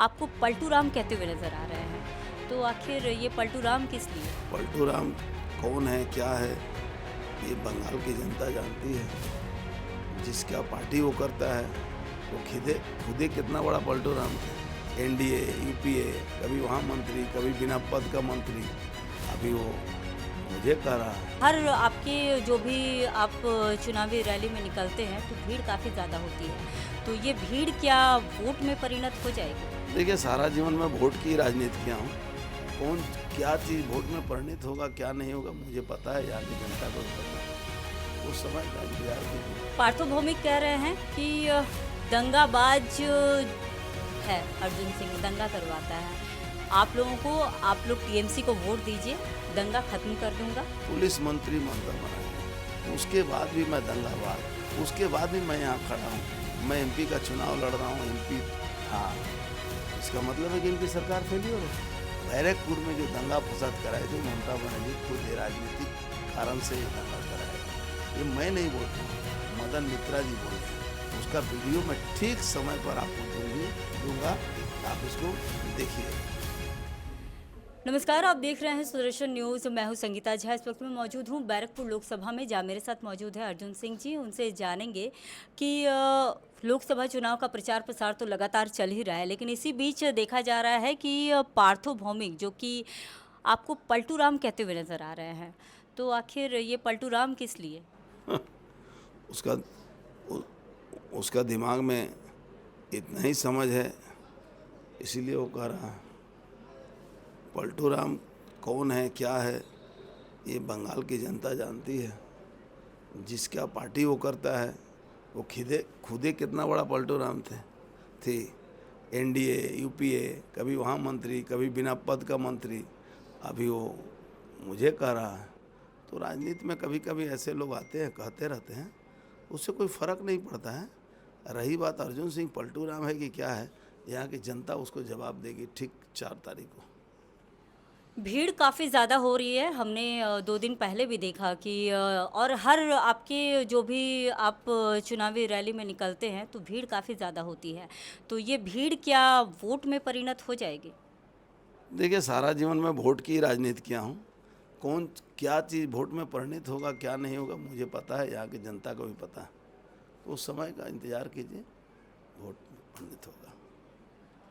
आपको पलटू राम कहते हुए नजर आ रहे हैं। तो आखिर ये पलटू राम किस लिए? पलटू राम कौन है, क्या है, ये बंगाल की जनता जानती है। जिसका पार्टी वो करता है वो खुदे कितना बड़ा पलटू राम है। एनडीए, यूपीए, कभी वहाँ मंत्री, कभी बिना पद का मंत्री, अभी वो मुझे कह रहा है। हर आपके जो भी आप चुनावी रैली में निकलते हैं तो भीड़ काफ़ी ज़्यादा होती है। तो ये भीड़ क्या वोट में परिणत हो जाएगी? देखिए, सारा जीवन में वोट की राजनीति किया हूँ। कौन क्या चीज़ वोट में परिणित होगा, क्या नहीं होगा, मुझे पता है, यहाँ की जनता को भी पता है। उस समय का इंतजार कीजिए। पार्थो भौमिक कह रहे हैं कि दंगाबाज है अर्जुन सिंह, दंगा करवाता है। आप लोग टीएमसी को वोट दीजिए, दंगा खत्म कर दूंगा। पुलिस मंत्री ममता बनाए, उसके बाद भी मैं दंगाबाज, उसके बाद भी मैं यहाँ खड़ा हूँ। मैं एमपी का चुनाव लड़ रहा हूँ, एमपी था। इसका मतलब है कि इनकी सरकार फेलियर है। बैरकपुर में जो दंगा फसाद कराए थे ममता बनर्जी खुद राजनीतिक कारण से ये दंगा कराया। ये मैं नहीं बोलता हूँ, मदन मित्रा जी बोल रहे हैं। उसका वीडियो मैं ठीक समय पर आपको दूंगा, आप इसको देखिए। नमस्कार, आप देख रहे हैं सुदर्शन न्यूज़। मैं हूं संगीता झा। इस वक्त मैं मौजूद हूं बैरकपुर लोकसभा में, जहां मेरे साथ मौजूद है अर्जुन सिंह जी। उनसे जानेंगे कि लोकसभा चुनाव का प्रचार प्रसार तो लगातार चल ही रहा है, लेकिन इसी बीच देखा जा रहा है कि पार्थो भौमिक, जो कि आपको पलटू राम कहते हुए नजर आ रहे हैं, तो आखिर ये पलटू राम किस लिए? उसका उ- उसका दिमाग में इतना ही समझ है, इसीलिए वो कह रहा है। पलटू राम कौन है, क्या है, ये बंगाल की जनता जानती है। जिसका पार्टी वो करता है वो खुदे कितना बड़ा पलटू राम थी। एनडीए, यूपीए, कभी वहाँ मंत्री, कभी बिना पद का मंत्री, अभी वो मुझे कह रहा है। तो राजनीति में कभी कभी ऐसे लोग आते हैं, कहते रहते हैं, उससे कोई फ़र्क नहीं पड़ता है। रही बात अर्जुन सिंह पलटू राम है कि क्या है, यहाँ की जनता उसको जवाब देगी ठीक 4 तारीख को। भीड़ काफ़ी ज़्यादा हो रही है। हमने 2 दिन पहले भी देखा कि और हर आपके जो भी आप चुनावी रैली में निकलते हैं तो भीड़ काफ़ी ज़्यादा होती है। तो ये भीड़ क्या वोट में परिणत हो जाएगी? देखिए, सारा जीवन में वोट की राजनीति किया हूँ। कौन क्या चीज़ वोट में परिणित होगा, क्या नहीं होगा, मुझे पता है, यहाँ की जनता को भी पता है। तो उस समय का इंतजार कीजिए, वोट में परिणित होगा।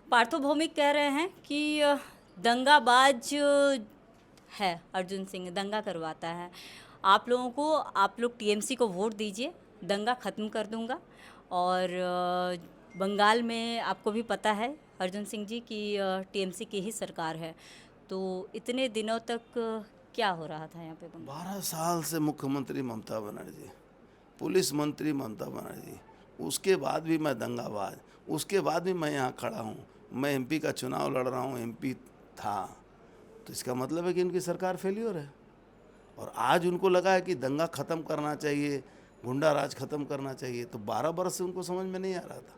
पार्थो भौमिक कह रहे हैं कि दंगाबाज है अर्जुन सिंह, दंगा करवाता है। आप लोग टीएमसी को वोट दीजिए, दंगा ख़त्म कर दूंगा। और बंगाल में आपको भी पता है अर्जुन सिंह जी कि टीएमसी की ही सरकार है। तो इतने दिनों तक क्या हो रहा था यहाँ पे बंगाल? 12 साल से मुख्यमंत्री ममता बनर्जी, पुलिस मंत्री ममता बनर्जी, उसके बाद भी मैं दंगाबाज, उसके बाद भी मैं यहाँ खड़ा हूँ। मैं एमपी का चुनाव लड़ रहा हूँ, एमपी था। तो इसका मतलब है कि इनकी सरकार फेलियर है। और आज उनको लगा है कि दंगा ख़त्म करना चाहिए, गुंडा राज ख़त्म करना चाहिए। तो 12 बरस से उनको समझ में नहीं आ रहा था।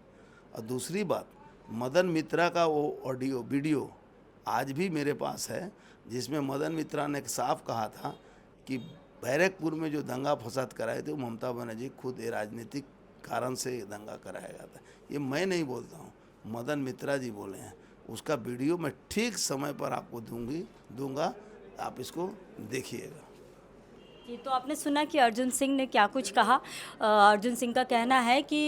और दूसरी बात, मदन मित्रा का वो ऑडियो वीडियो आज भी मेरे पास है, जिसमें मदन मित्रा ने साफ कहा था कि बैरकपुर में जो दंगा फसाद कराए थे वो ममता बनर्जी खुद राजनीतिक कारण से दंगा कराया गया था। ये मैं नहीं बोलता हूँ, मदन मित्रा जी बोले हैं। उसका वीडियो मैं ठीक समय पर आपको दूंगा, आप इसको देखिएगा। ये तो आपने सुना कि अर्जुन सिंह ने क्या कुछ कहा। अर्जुन सिंह का कहना है कि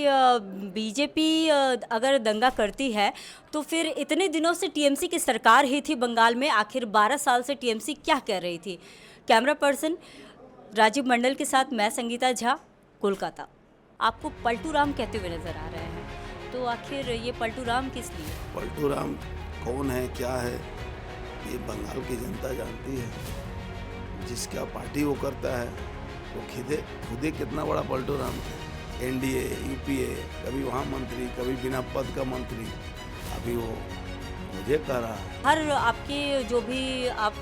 बीजेपी अगर दंगा करती है तो फिर इतने दिनों से टीएमसी की सरकार ही थी बंगाल में, आखिर 12 साल से टीएमसी क्या कर रही थी? कैमरा पर्सन राजीव मंडल के साथ मैं संगीता झा, कोलकाता। आपको पलटू राम कहते हुए नजर आ रहे हैं, तो आखिर ये पलटू राम किस लिए? पलटू राम कौन है, क्या है, ये बंगाल की जनता जानती है। जिसका पार्टी वो करता है वो खुदे कितना बड़ा पलटू राम है। एनडीए, यूपीए, कभी वहाँ मंत्री, कभी बिना पद का मंत्री, अभी वो मुझे कह रहा है। हर आपके जो भी आप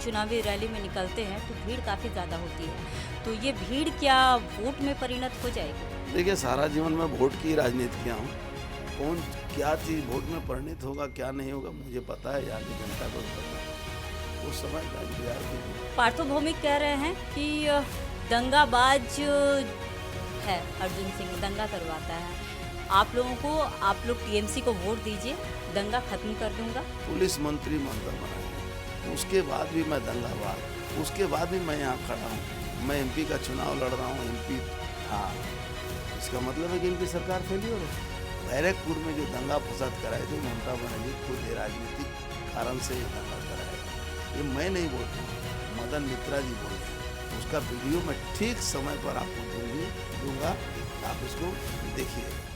चुनावी रैली में निकलते हैं तो भीड़ काफ़ी ज़्यादा होती है। तो ये भीड़ क्या वोट में परिणत हो जाएगी? देखिए, सारा जीवन में वोट की राजनीति किया हूँ। कौन क्या चीज़ वोट में परिणित होगा, क्या नहीं होगा, मुझे पता है, यहाँ की जनता को भी पता है। उस समय का इंतजार कीजिए। पार्थो भौमिक कह रहे हैं कि दंगाबाज है अर्जुन सिंह, दंगा करवाता है। आप लोगों को, आप लोग टीएमसी को वोट दीजिए, दंगा खत्म कर दूंगा। पुलिस मंत्री ममता बनर्जी, उसके बाद भी मैं दंगाबाज, उसके बाद भी मैं यहाँ खड़ा हूँ। मैं एमपी का चुनाव लड़ रहा हूँ, एमपी था। इसका मतलब है कि इनकी सरकार फेलियर है। बैरकपुर में जो दंगा फसाद कराए थे ममता बनर्जी खुद राजनीतिक कारण से ये दंगा कराया। ये मैं नहीं बोलता हूँ, मदन मित्रा जी बोल रहे हैं। उसका वीडियो मैं ठीक समय पर आपको दूंगा, आप इसको देखिए।